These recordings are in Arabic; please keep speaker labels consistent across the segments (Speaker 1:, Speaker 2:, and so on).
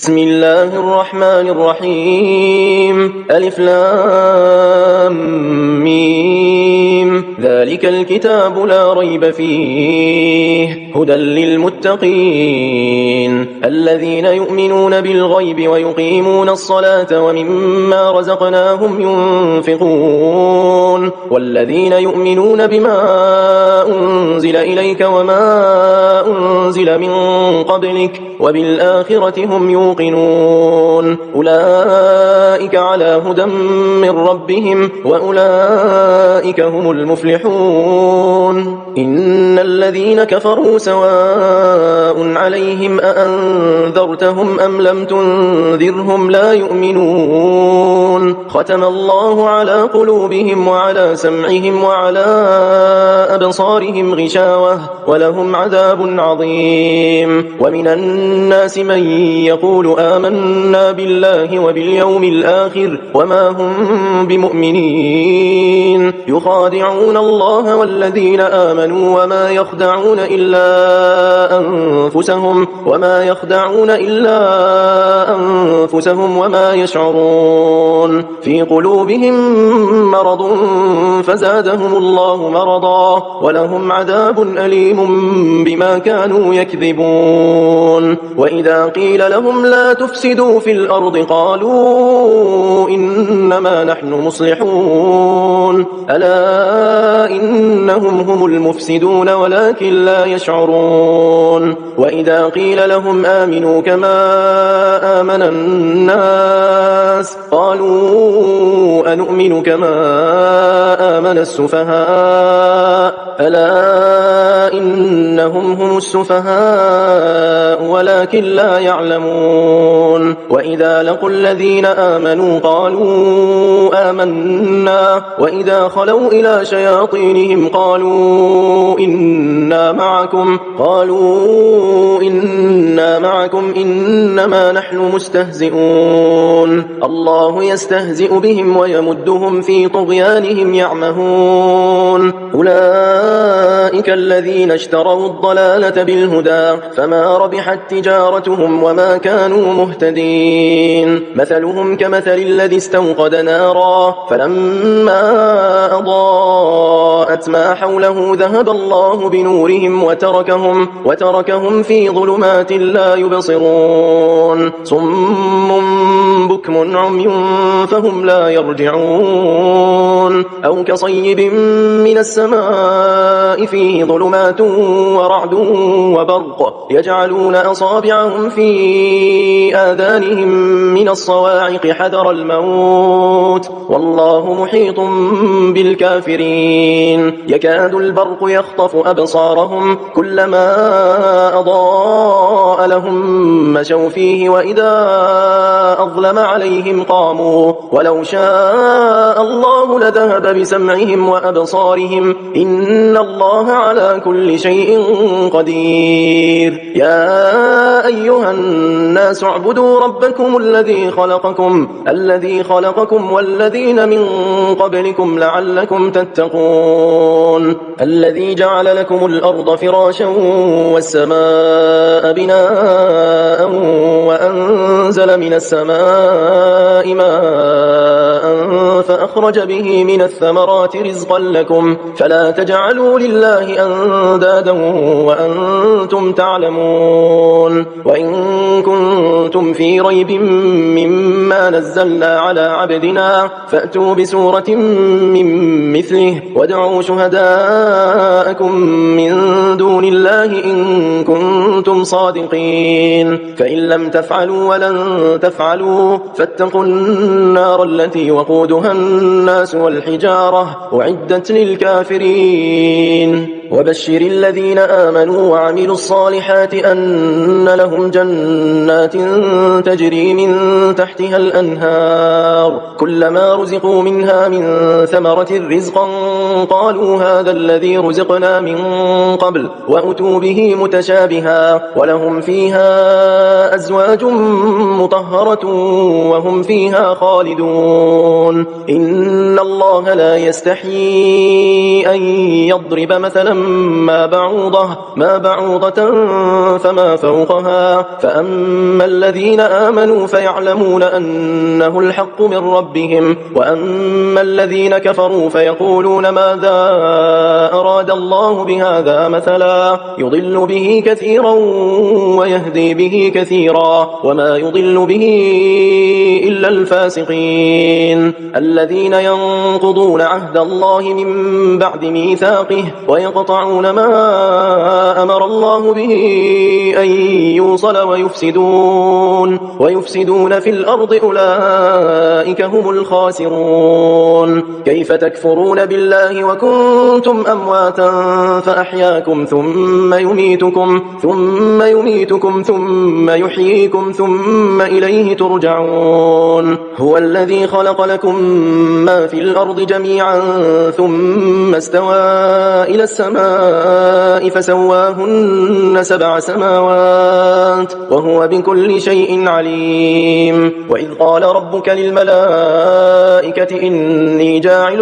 Speaker 1: بسم الله الرحمن الرحيم ألف لام ميم ذلك الكتاب لا ريب فيه هدى للمتقين الذين يؤمنون بالغيب ويقيمون الصلاة ومما رزقناهم ينفقون والذين يؤمنون بما أنزل إليك وما أنزل من قبلك وبالآخرة هم يوقنون أولئك على هدى من ربهم وأولئك هم المفلحون إن الذين كفروا سواء عليهم أأنذرتهم أم لم تنذرهم لا يؤمنون ختم الله على قلوبهم وعلى سمعهم وعلى أبصارهم غشاوة ولهم عذاب عظيم ومن الناس من يقول آمنا بالله وباليوم الآخر وما هم بمؤمنين يخادعون الله والذين آمنوا وما يخدعون إلا أنفسهم وما يشعرون في قلوبهم مرض فزادهم الله مرضا ولهم عذاب أليم بما كانوا يكذبون وإذا قيل لهم لا تفسدوا في الأرض قالوا إنما نحن مصلحون ألا إنهم هم المفسدون ولكن لا يشعرون وإذا قيل لهم آمنوا كما آمن الناس قالوا أنؤمن كما آمن السفهاء ألا إنهم هم السفهاء ولكن لا يعلمون وإذا لقوا الذين آمنوا قالوا آمنا وإذا خلوا إلى شياطينهم قالوا إنا معكم إنما نحن مستهزئون الله يستهزئ بهم ويمدهم في طغيانهم يعمهون أولئك الذين اشتروا الضلالة بالهدى فما ربحت تجارتهم وما كانوا مهتدين مثلهم كمثل الذي استوقد نارا فلما أضاءت ما حوله ذهب الله بنورهم وتركهم في ظلمات لا يبصرون صم بكم عمي فهم لا يرجعون أو كصيب من السماء فيه ظلمات ورعد وبرق يجعلون أصابعهم في آذانهم من الصواعق حذر الموت والله محيط بالكافرين يكاد البرق يخطف أبصارهم كلما أضاء لهم مشوا فيه وإذا أظلم عليهم قاموا ولو شاء الله لذهب بسمعهم وأبصارهم إن الله على كل شيء قدير يا أيها الناس اعبدوا ربكم الذي خلقكم والذين من قبلكم لعلكم تتقون الذي جعل لكم الأرض فراشا والسماء بناء وأنزل من السماء ماء فأخرج به من الثمرات رزقا لكم فلا تجعلوا لله أندادا وأنتم تعلمون وإن كنتم في ريب مما نزلنا على عبدنا فأتوا بسورة من مثله وادعوا شهداءكم من دون الله إن كنتم صادقين فإن لم تفعلوا ولن تفعلوا فاتقوا النار التي وقودها الناس والحجارة أعدت للكافرين وبشر الذين آمنوا وعملوا الصالحات أن لهم جنات تجري من تحتها الأنهار كلما رزقوا منها من ثمرة رزقا قالوا هذا الذي رزقنا من قبل وأتوا به متشابها ولهم فيها أزواج مطهرة وهم فيها خالدون إن الله لا يستحيي أن يضرب مثلا ما بعوضة فما فوقها فأما الذين آمنوا فيعلمون أنه الحق من ربهم وأما الذين كفروا فيقولون ماذا أراد الله بهذا مثلا يضل به كثيرا ويهدي به كثيرا وما يضل به إلا الفاسقين الذين ينقضون عهد الله من بعد ميثاقه ويقطعون ما أمر الله به أن يوصل ويفسدون في الأرض أولئك هم الخاسرون كيف تكفرون بالله وكنتم أمواتا فأحياكم ثم يميتكم ثم يحييكم ثم إليه ترجعون هو الذي خلق لكم ما في الأرض جميعا ثم استوى إلى السماء فسواهن 7 سماوات وهو بكل شيء عليم وإذ قال ربك للملائكة إني جاعل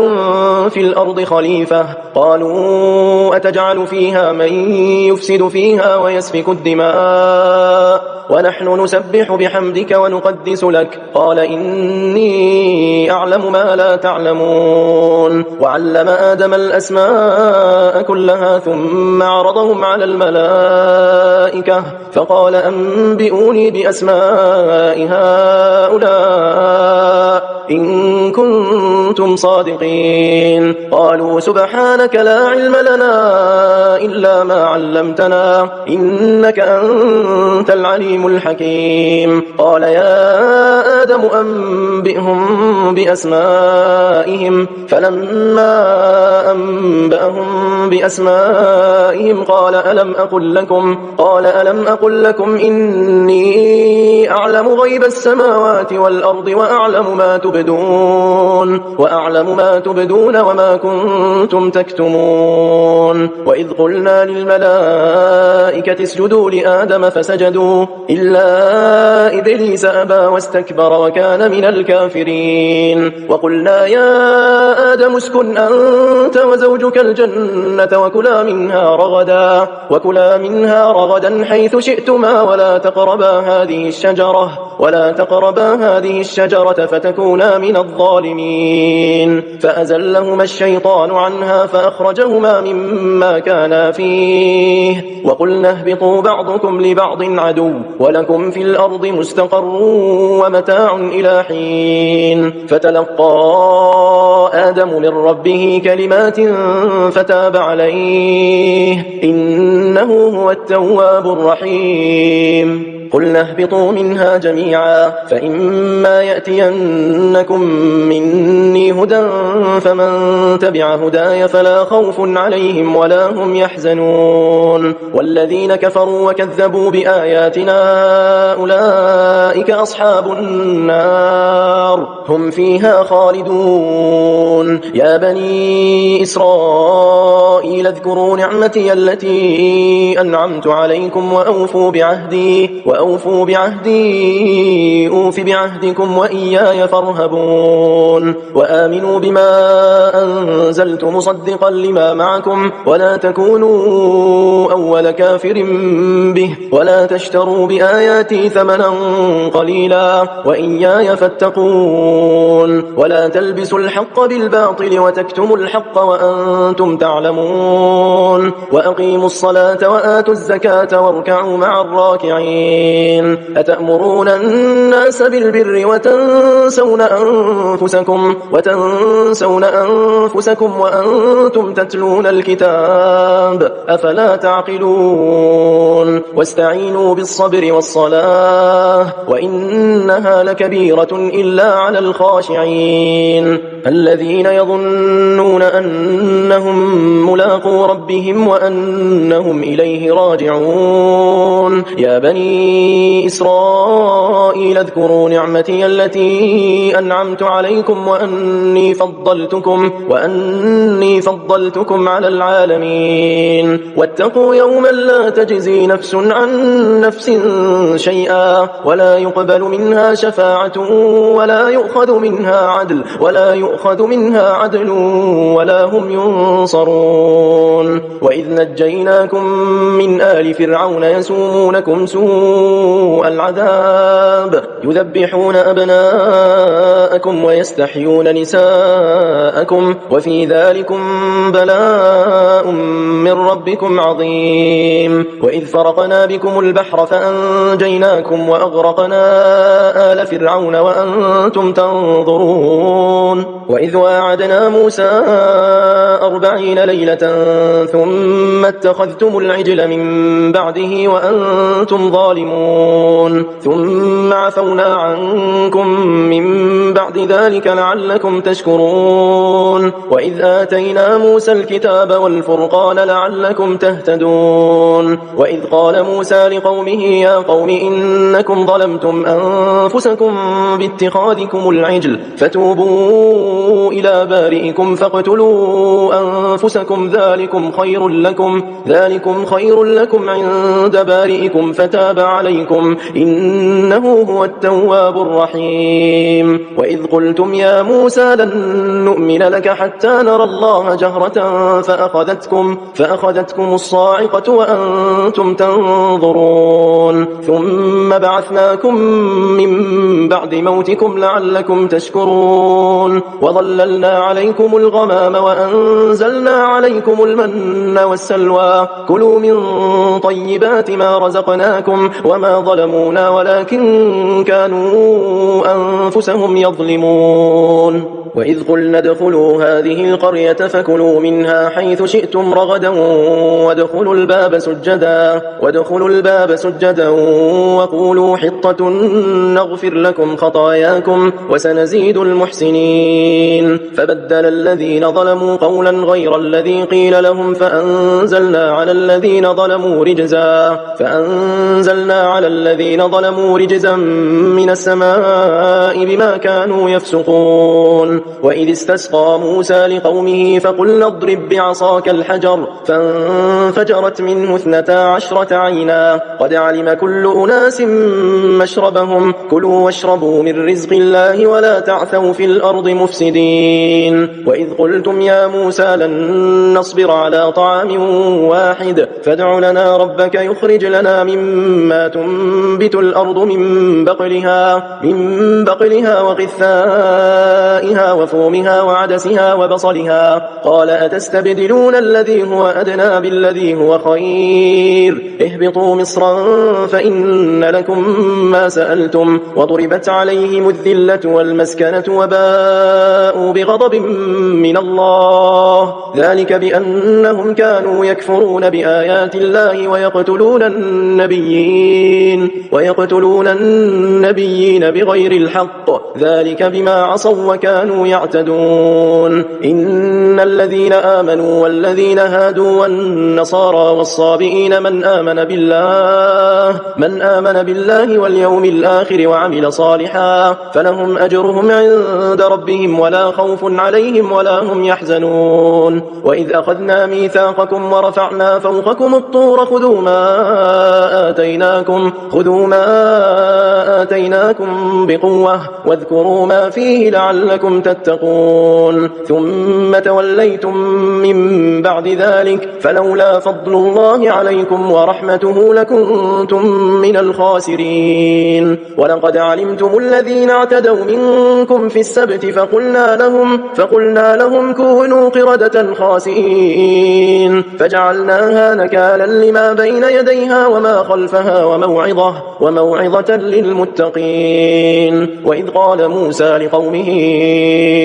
Speaker 1: في الأرض خليفة قالوا أتجعل فيها من يفسد فيها ويسفك الدماء ونحن نسبح بحمدك ونقدس لك قال إني أعلم ما لا تعلمون وعلم آدم الأسماء كلها ثم عرضهم على الملائكة فقال أنبئوني بأسماء هؤلاء إن كنتم صادقين قالوا سبحانك لا علم لنا إلا ما علمتنا إنك أنت العليم الحكيم قال يا آدم أنبئهم بأسمائهم فلما أنبأهم بأسمائهم قال ألم أقل لكم إني أعلم غيب السماوات والأرض وأعلم ما تبدون وما كنتم تكتمون وإذ قلنا للملائكة اسجدوا لآدم فسجدوا إلا إبليس أبى واستكبر وكان من الكافرين وقلنا يا آدم اسكن أنت وزوجك الجنة وكلا منها رغدا حيث شئتما ولا تقربا هذه الشجرة فتكونا من الظالمين فأزلهما الشيطان عنها فأخرجهما مما كانا فيه وقلنا اهبطوا بعضكم لبعض عدو ولكم في الأرض مستقر ومتاع إلى حين فتلقى آدم من ربه كلمات فتاب عليه إنه هو التواب الرحيم قلنا اهبطوا منها جميعا فإما يأتينكم مني هدى فمن تبع هداي فلا خوف عليهم ولا هم يحزنون والذين كفروا وكذبوا بآياتنا أولئك أصحاب النار هم فيها خالدون يا بني إسرائيل اذكروا نعمتي التي أنعمت عليكم وأوفوا بعهدي أوف بعهدكم وإياي فارهبون وآمنوا بما أنزلت مصدقا لما معكم ولا تكونوا أول كافر به ولا تشتروا بآياتي ثمنا قليلا وإياي فاتقون ولا تلبسوا الحق بالباطل وتكتموا الحق وأنتم تعلمون وأقيموا الصلاة وآتوا الزكاة واركعوا مع الراكعين أتأمرون الناس بالبر وتنسون أنفسكم وأنتم تتلون الكتاب أفلا تعقلون واستعينوا بالصبر والصلاة وإنها لكبيرة إلا على الخاشعين الذين يظنون أنهم ملاقو ربهم وأنهم إليه راجعون يا بني بني إسرائيل اذكروا نعمتي التي أنعمت عليكم وأني فضلتكم على العالمين واتقوا يوما لا تجزي نفس عن نفس شيئا ولا يقبل منها شفاعة ولا يؤخذ منها عدل ولا هم ينصرون وإذ نجيناكم من آل فرعون يسومونكم سوء العذاب يذبحون أبناءكم ويستحيون نساءكم وفي ذلكم بلاء من ربكم عظيم وإذ فرقنا بكم البحر فأنجيناكم وأغرقنا آل فرعون وأنتم تنظرون وإذ واعدنا موسى 40 ليلة ثم اتخذتم العجل من بعده وأنتم ظالمون ثم عفونا عنكم من بعد ذلك لعلكم تشكرون وإذ آتينا موسى الكتاب والفرقان لعلكم تهتدون وإذ قال موسى لقومه يا قوم إنكم ظلمتم أنفسكم باتخاذكم العجل فتوبوا إلى بارئكم فاقتلوا أنفسكم ذلكم خير لكم عند بارئكم فتاب عليكم إنه هو التواب الرحيم وإذ قلتم يا موسى لن نؤمن لك حتى نرى الله جهرة فأخذتكم الصاعقة وأنتم تنظرون ثم بعثناكم من بعد موتكم لعلكم تشكرون وظللنا عليكم الغمام وأنزلنا عليكم المن والسلوى كلوا من طيبات ما رزقناكم وما ظلمونا ولكن كانوا أنفسهم يظلمون وإذ قلنا ادخلوا هذه القرية فكلوا منها حيث شئتم رغدا وادخلوا الباب سجدا وقولوا حطة نغفر لكم خطاياكم وسنزيد المحسنين فبدل الذين ظلموا قولا غير الذي قيل لهم فأنزلنا على الذين ظلموا رجزا من السماء بما كانوا يفسقون وإذ استسقى موسى لقومه فقلنا اضرب بعصاك الحجر فانفجرت منه 12 عينا قد علم كل أناس مشربهم كلوا واشربوا من رزق الله ولا تعثوا في الأرض مفسدين وإذ قلتم يا موسى لن نصبر على طعام واحد فادع لنا ربك يخرج لنا مما تنبت الأرض من بقلها وقثائها وفومها وعدسها وبصلها قال أتستبدلون الذي هو أدنى بالذي هو خير اهبطوا مصرا فإن لكم ما سألتم وضربت عليهم الذلة والمسكنة وباءوا بغضب من الله ذلك بأنهم كانوا يكفرون بآيات الله ويقتلون النبيين بغير الحق ذلك بما عصوا وكانوا يعتدون إن الذين آمنوا والذين هادوا والنصارى والصابئين من آمن بالله واليوم الآخر وعمل صالحا فلهم أجرهم عند ربهم ولا خوف عليهم ولا هم يحزنون وإذ أخذنا ميثاقكم ورفعنا فوقكم الطور خذوا ما آتيناكم بقوة واذكروا ما فيه لعلكم تتقون ثم توليتم من بعد ذلك فلولا فضل الله عليكم ورحمته لكنتم من الخاسرين ولقد علمتم الذين اعتدوا منكم في السبت فقلنا لهم كونوا قردة خاسئين فجعلناها نكالا لما بين يديها وما خلفها وموعظة للمتقين وإذ قال موسى لقومه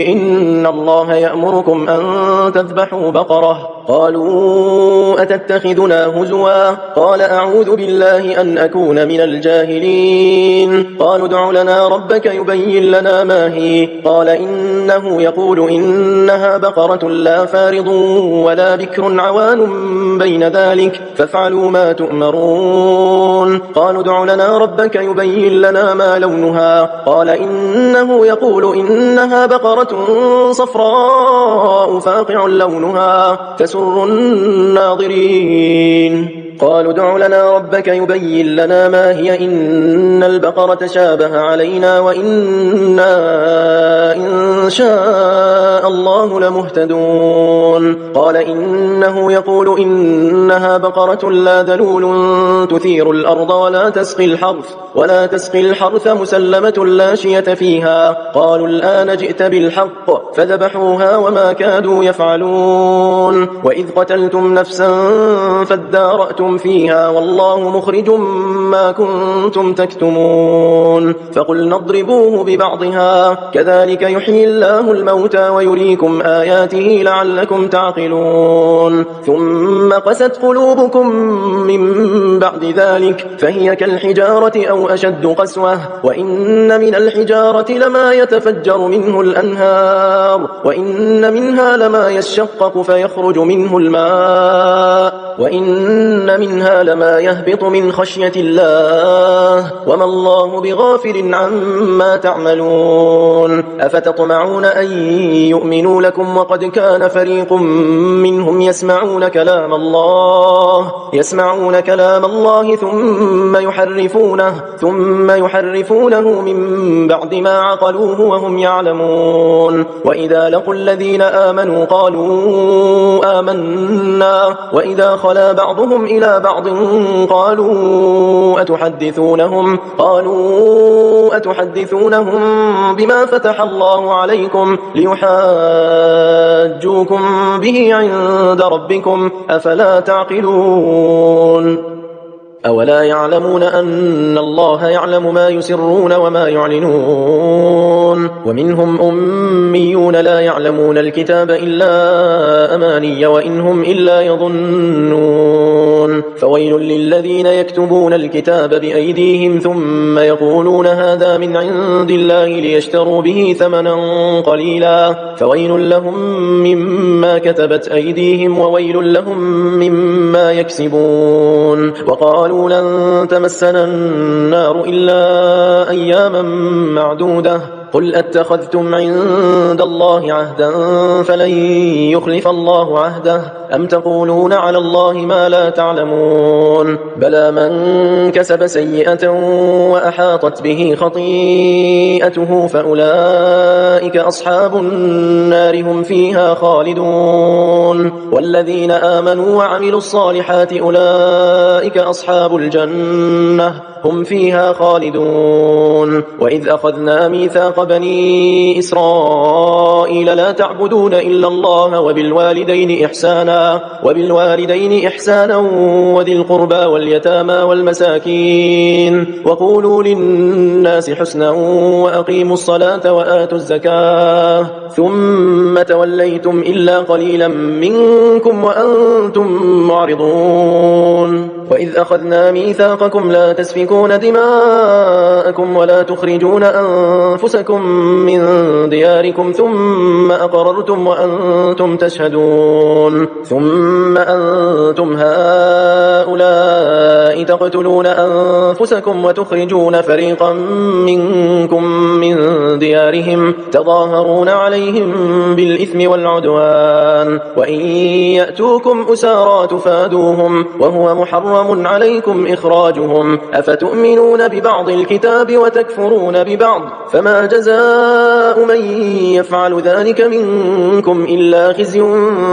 Speaker 1: إن الله يأمركم أن تذبحوا بقرة قالوا أتتخذنا هزوا قال أعوذ بالله أن أكون من الجاهلين قالوا ادع لنا ربك يبين لنا ما هي قال إنه يقول إنها بقرة لا فارض ولا بكر عوان بين ذلك فافعلوا ما تؤمرون قالوا ادع لنا ربك يبين لنا ما لونها قال إنه يقول إنها بقرة صفراء فاقع لونها تسر الناظرين قالوا ادع لنا ربك يبين لنا ما هي إن البقرة شابه علينا وإنا إن شاء الله لمهتدون قال إنه يقول إنها بقرة لا ذلول تثير الأرض ولا تسقي الحرث مسلمة لا شية فيها قالوا الآن جئت بالحق فذبحوها وما كادوا يفعلون وإذ قتلتم نفسا فادارأتم فيها والله مخرج ما كنتم تكتمون فقلنا اضربوه ببعضها كذلك يحيي الله الموتى ويريكم آياته لعلكم تعقلون ثم قست قلوبكم من بعد ذلك فهي كالحجارة أو أشد قسوة وإن من الحجارة لما يتفجر منه الأنهار وإن منها لما يشقق فيخرج منه الماء وإن منها لما يهبط من خشية الله وما الله بغافل عما تعملون أفتطمعون أن يؤمنوا لكم وقد كان فريق منهم يسمعون كلام الله ثم يحرفونه من بعد ما عقلوه وهم يعلمون وإذا لقوا الذين آمنوا قالوا آمنا وإذا خلا بعضهم إلى بعض قالوا أتحدثونهم بما فتح الله عليكم ليحاجوكم به عند ربكم أفلا تعقلون أولا يعلمون أن الله يعلم ما يسرون وما يعلنون ومنهم أميون لا يعلمون الكتاب إلا أماني وإنهم إلا يظنون فويل للذين يكتبون الكتاب بأيديهم ثم يقولون هذا من عند الله ليشتروا به ثمنا قليلا فويل لهم مما كتبت أيديهم وويل لهم مما يكسبون وقالوا لن تمسنا النار إلا أياما معدودة قل أتخذتم عند الله عهدا فلن يخلف الله عهده أم تقولون على الله ما لا تعلمون بلى من كسب سيئة وأحاطت به خطيئته فأولئك أصحاب النار هم فيها خالدون والذين آمنوا وعملوا الصالحات أولئك أصحاب الجنة هم فيها خالدون وإذ أخذنا ميثاق بني إسرائيل لا تعبدون إلا الله وبالوالدين إحسانا وذي القربى واليتامى والمساكين وقولوا للناس حسنا وأقيموا الصلاة وآتوا الزكاة ثم توليتم إلا قليلا منكم وأنتم معرضون وإذ أخذنا ميثاقكم لا تسفكون دماءكم ولا تخرجون أنفسكم من دياركم ثم أقررتم وأنتم تشهدون ثم أنتم هؤلاء تقتلون أنفسكم وتخرجون فريقا منكم من ديارهم تظاهرون عليهم بالإثم والعدوان وإن يأتوكم أسارى تفادوهم وهو محرم عليكم إخراجهم أفتؤمنون ببعض الكتاب وتكفرون ببعض فما جزاء من يفعل ذلك منكم إلا خزي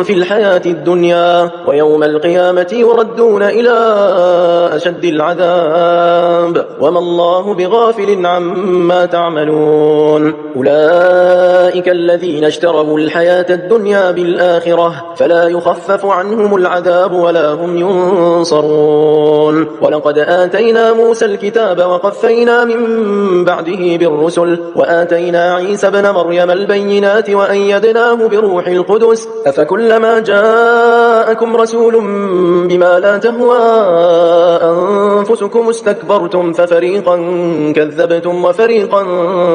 Speaker 1: في الحياة الدنيا ويوم القيامة يردون إلى أشد العذاب وما الله بغافل عما تعملون أولئك الذين اشتروا الحياة الدنيا بالآخرة فلا يخفف عنهم العذاب ولا هم ينصرون ولقد آتينا موسى الكتاب وقفينا من بعده بالرسل وآتينا عيسى ابن مريم البينات وأيدناه بروح القدس أفكلما جاءكم رسول بما لا تهوى أنفسكم استكبرتم ففريقا كذبتم وفريقا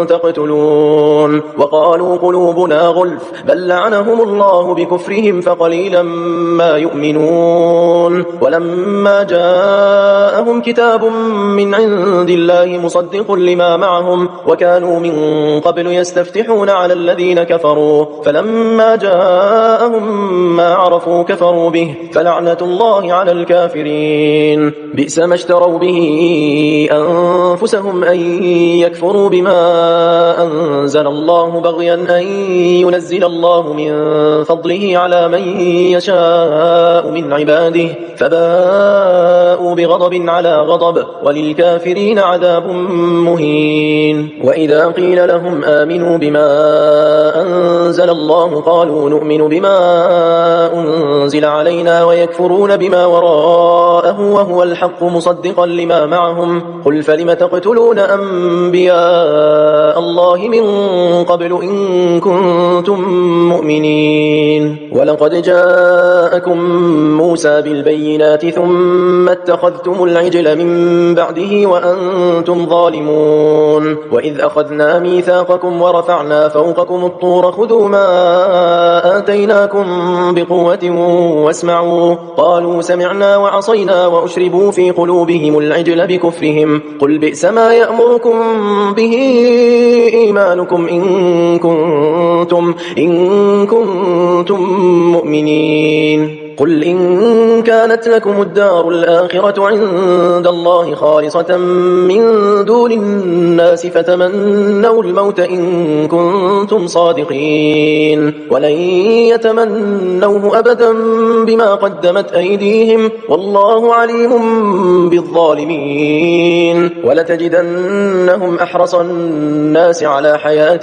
Speaker 1: تقتلون وقالوا قلوبنا غلف بل لعنهم الله بكفرهم فقليلا ما يؤمنون ولما جاءهم كتاب من عند الله مصدق لما معهم وكانوا من قبل يستفتحون على الذين كفروا فلما جاءهم ما عرفوا كفروا به فلعنة الله على الكافرين بئس ما اشتروا به أنفسهم أن يكفروا بما أنزل الله بغيا أن ينزل الله من فضله على من يشاء من عباده فباءوا بغضب على غضب وللكافرين عذاب مهين وإذا قيل لهم آمنوا بما أنزل الله قالوا نؤمن بما أنزل علينا ويكفرون بما وراءه وهو الحق مصدقا لما معهم قل فلم تقتلون أنبياء الله من قبل إن كنتم مؤمنين ولقد جاءكم موسى بالبينات ثم اتخذتم العجل من بعده وأنتم ظالمون وإذ أخذنا ميثاقكم ورفعنا فوقكم الطور خذوا ما آتيناكم بقوة واسمعوا قالوا سمعنا وعصينا وأشربوا في قلوبهم العجل بكفرهم قل بئس ما يأمركم به إيمانكم إن كنتم مؤمنين قل إن كانت لكم الدار الآخرة عند الله خالصة من دون الناس فتمنوا الموت إن كنتم صادقين ولن يتمنوه أبدا بما قدمت أيديهم والله عليم بالظالمين ولتجدنهم أحرص الناس على حياة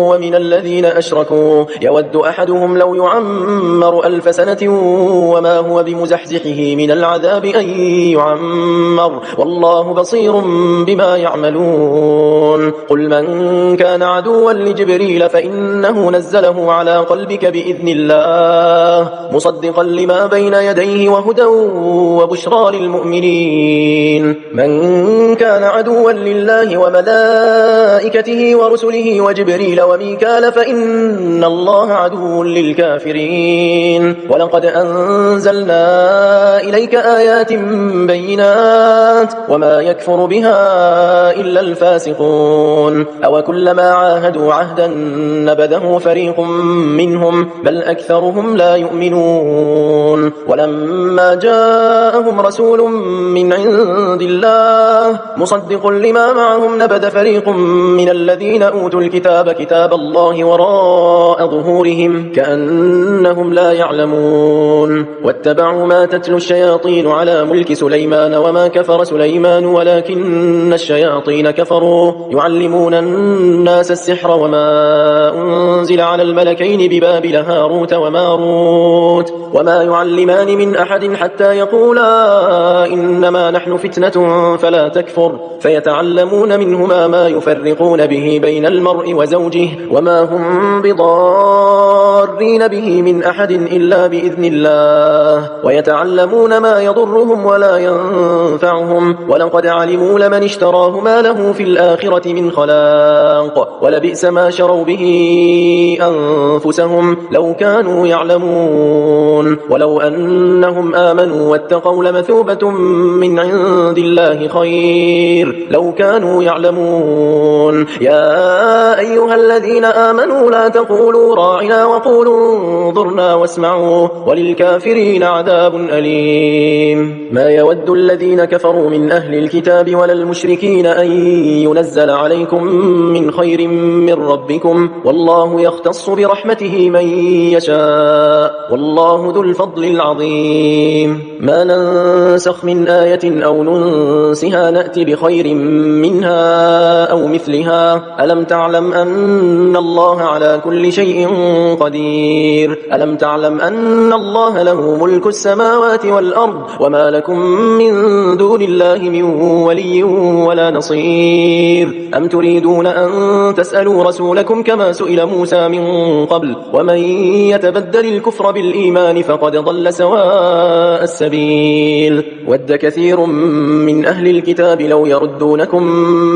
Speaker 1: ومن الذين أشركوا يود أحدهم لو يعمر 1000 سنة وما هو بمزحزحه من العذاب أن يعمر والله بصير بما يعملون قل من كان عدوا لجبريل فإنه نزله على قلبك بإذن الله مصدقا لما بين يديه وهدى وبشرى للمؤمنين من كان عدوا لله وملائكته ورسله وجبريل وميكال فإن الله عدو للكافرين ولقد أنزلنا إليك آيات بينات وما يكفر بها إلا الفاسقون أو كلما عاهدوا عهدا نبذه فريق منهم بل أكثرهم لا يؤمنون ولما جاءهم رسول من عند الله مصدق لما معهم نبذ فريق من الذين أوتوا الكتاب كتاب الله وراء ظهورهم كأنهم لا يعلمون واتبعوا ما تتلو الشياطين على ملك سليمان وما كفر سليمان ولكن الشياطين كفروا يعلمون الناس السحر وما أنزل على الملكين ببابل هاروت وماروت وما يعلمان من أحد حتى يقولا إنما نحن فتنة فلا تكفر فيتعلمون منهما ما يفرقون به بين المرء وزوجه وما هم بضارين به من أحد إلا بإذن الله ويتعلمون ما يضرهم ولا ينفعهم ولقد علموا لمن اشتراه ما له في الآخرة من خلاق ولبئس ما شروا به أنفسهم لو كانوا يعلمون ولو أنهم آمنوا واتقوا لمثوبة من عند الله خير لو كانوا يعلمون يا أيها الذين آمنوا لا تقولوا راعنا وقولوا انظرنا واسمعوا وللكافرين عذاب أليم. ما يود الذين كفروا من أهل الكتاب ولا المشركين أن ينزل عليكم من خير من ربكم، والله يختص برحمته من يشاء، والله ذو الفضل العظيم. ما ننسخ من آية أو ننسها نأتي بخير منها أو مثلها. ألم تعلم أن الله على كل شيء قدير؟ ألم تعلم أن الله له ملك السماوات والأرض وما لكم من دون الله من ولي ولا نصير؟ أم تريدون أن تسألوا رسولكم كما سئل موسى من قبل؟ ومن يتبدل الكفر بالإيمان فقد ضل سواء السبيل. ود كثير من أهل الكتاب لو يردونكم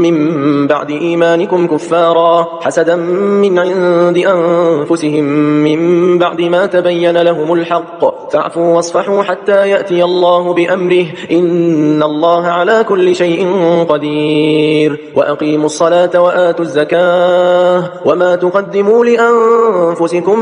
Speaker 1: من بعد إيمانكم كفارا حسدا من عند أنفسهم من بعد ما تبين لهم الحق، فاعفوا واصفحوا حتى يأتي الله بأمره، إن الله على كل شيء قدير. وأقيموا الصلاة وآتوا الزكاة وما تقدموا لأنفسكم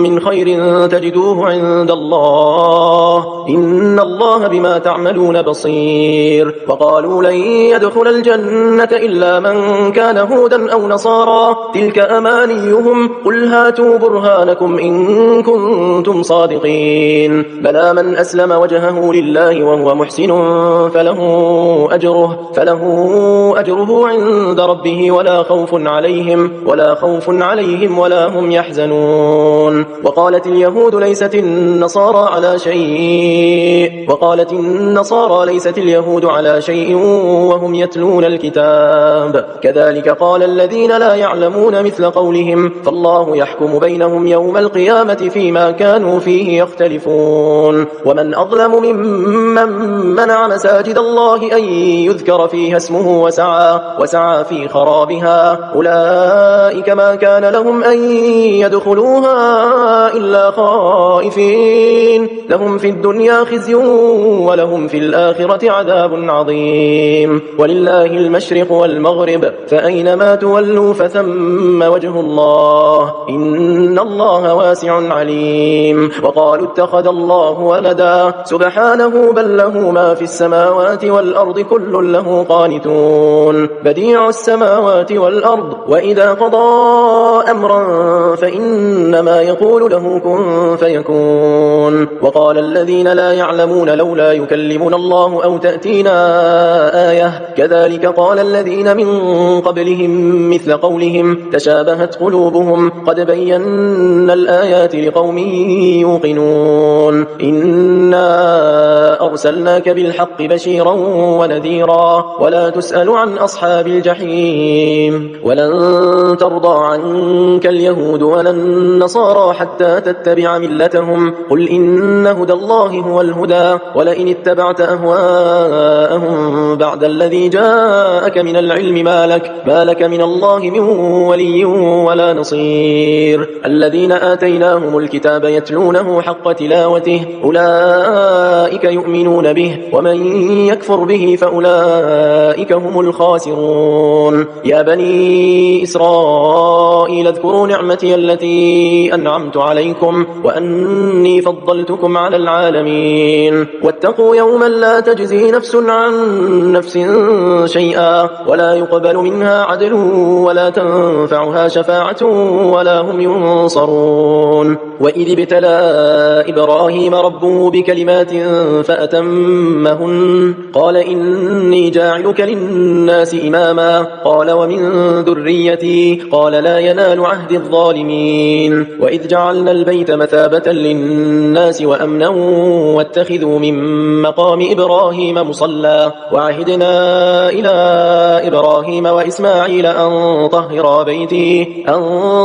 Speaker 1: من خير تجدوه عند الله، إن الله بما تعملون بصير. وقالوا لن يدخل الجنة إلا من كان هودا أو نصارى، تلك أمانيهم، قل هاتوا برهانكم إن كنتم صادقين. بلى من أسلم وجهه لله وهو محسن فله أجره عند ربه ولا خوف عليهم ولا هم يحزنون. وقالت اليهود ليست النصارى على شيء وهم يتلون الكتاب، كذلك قال الذين لا يعلمون مثل قولهم، فالله يحكم بينهم يوم القيامة فيما كانوا فيه يختلفون. ومن أظلم ممن منع مساجد الله أن يذكر فيها اسمه وسعى في خرابها، أولئك ما كان لهم أن يدخلوها إلا خائفين، لهم في الدنيا خزي ولهم في الآخرة عذاب عظيم. ولله المشرق والمغرب، فأينما تولوا فثم وجه الله، إن الله واسع عليم. وقالوا اتخذ الله ولدا، سبحانه بل له ما في السماوات والأرض كل له قانتون، بديع السماوات والأرض، وإذا قضى أمرا فإنما يقول له كن فيكون. وقال الذين لا يعلمون لولا يكلمنا الله أو تأتينا آية، كذلك قال الذين من قبلهم مثل قولهم تشابهت قلوبهم، قد بينا الآيات لقوم يوقنون. إنا أرسلناك بالحق بشيرا ونذيرا ولا تسأل عن أصحاب الجحيم. ولن ترضى عنك اليهود ولا النصارى حتى تتبع ملتهم، قل إن هدى الله هو الهدى، ولئن اتبعت أهواءهم بعد الذي جاءك من العلم ما لك من الله من ولي ولا نصير. الذين آتيناهم الكتاب يتلونه حق تلاوته، أولئك يؤمنون به، ومن يكفر به فأولئك هم الخاسرون. يا بني إسرائيل اذكروا نعمتي التي أنعمت عليكم وأني فضلتكم على العالمين. واتقوا يوما لا تجزي نفس عن نفس شيئا ولا يقبل منها عدل ولا تنفعها شفاعة ولا هم ينصرون. وإذ ابتلى إبراهيم ربه بكلمات فأتمهن، قال إني جاعلك للناس إماما، قال ومن ذريتي، قال لا ينال عهد الظالمين. وإذ جعلنا البيت مثابة للناس وأمنا واتخذوا من مقام إبراهيم مصلى، وعهدنا إلى إبراهيم وإسماعيل أن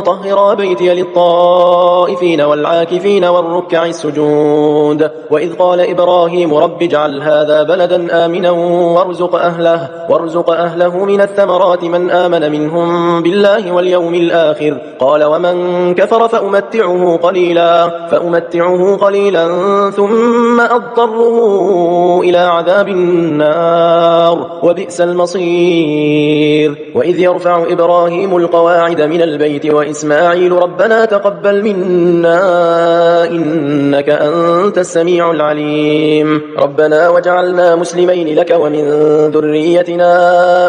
Speaker 1: طهرا بيتي للطائفين والعاكفين والركع السجود. وإذ قال إبراهيم إبراهيم رب اجعل هذا بلدا آمنا وارزق أهله من الثمرات من آمن منهم بالله واليوم الآخر قال ومن كفر فأمتعه قليلا ثم أضطره إلى عذاب النار وبئس المصير وإذ يرفع إبراهيم القواعد من البيت وإسماعيل ربنا تقبل منا إنك أنت السميع العليم ربنا وجعلنا مسلمين لك ومن ذريتنا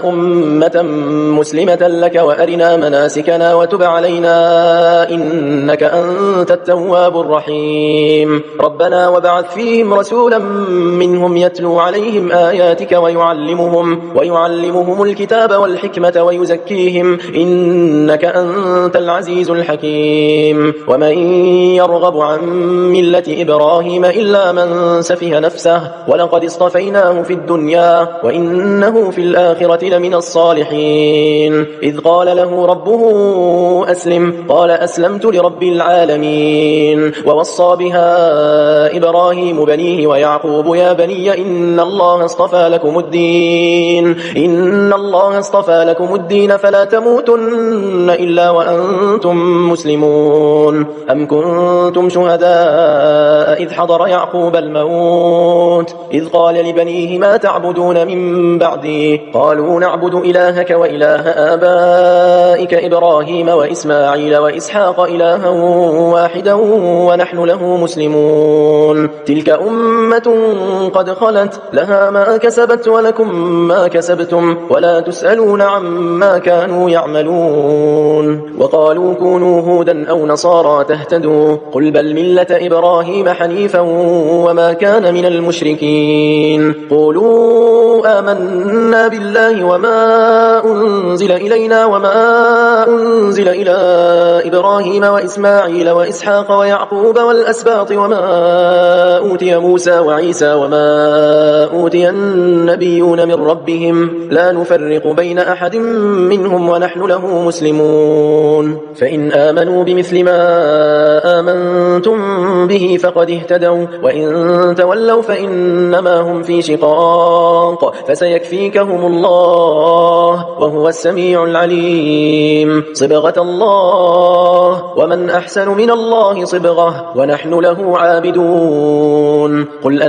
Speaker 1: أمة مسلمة لك وأرنا مناسكنا وتب علينا إنك أنت التواب الرحيم ربنا وبعث فيهم رسولا منهم يتلو عليهم آياتك ويعلمهم الكتاب والحكمة ويزكيهم إنك أنت العزيز الحكيم ومن يرغب عن ملة إبراهيم إلا من سفه نفسه ولقد اصطفيناه في الدنيا وإنه في الآخرة لمن الصالحين إذ قال له ربه أسلم قال أسلمت لرب العالمين ووصى بها إبراهيم بنيه ويعقوب يا بني إن الله اصطفى لكم الدين فلا تموتن إلا وأنتم مسلمون أم كنتم شهداء إذ حضر يعقوب الموت إذ قال لبنيه ما تعبدون من بعدي قالوا نعبد إلهك وإله آبائك إبراهيم وإسماعيل وإسحاق إلها واحدا ونحن له مسلمون تلك أمة قد خلت لها ما كسبت ولكم ما كسبتم ولا تسألون عما كانوا يعملون وقالوا كونوا هودا أو نصارى تهتدوا قل بل ملة إبراهيم حنيفا وما كان من المشركين قولوا آمنا بالله وما أنزل إلينا وما أنزل إلى إبراهيم وإسماعيل وإسحاق ويعقوب والأسباط وما أوتي موسى وعيسى وما أوتي النبيون من ربهم لا نفرق بين أحد منهم ونحن له مسلمون فإن آمنوا بمثل ما آمنتم به فقد اهتدوا وإن تولوا فإنما هم في شقاق فسيكفيكهم الله وهو السميع العليم صبغة الله ومن أحسن من الله صبغة ونحن له عابدون قل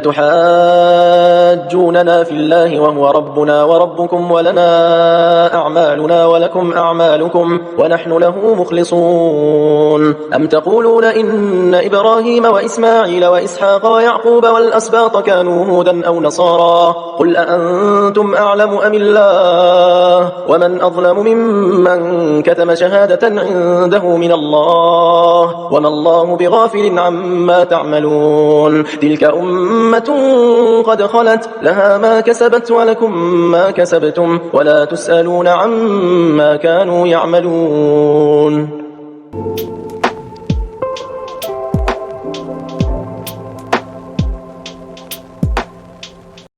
Speaker 1: أتحاجوننا في الله وهو ربنا وربكم ولنا أعمالنا ولكم أعمالكم ونحن له مخلصون أم تقولون إن إبراهيم وإسماعيل وإسحاق ويعقوب والأسباط كانوا هودا أو نصارى قل أأنتم أعلم أم الله ومن أظلم ممن كتم شهادة عنده من الله وما الله بغافل عما تعملون تلك أمة قد خلت لها ما كسبت ولكم ما كسبتم ولا تسألون عما كانوا يعملون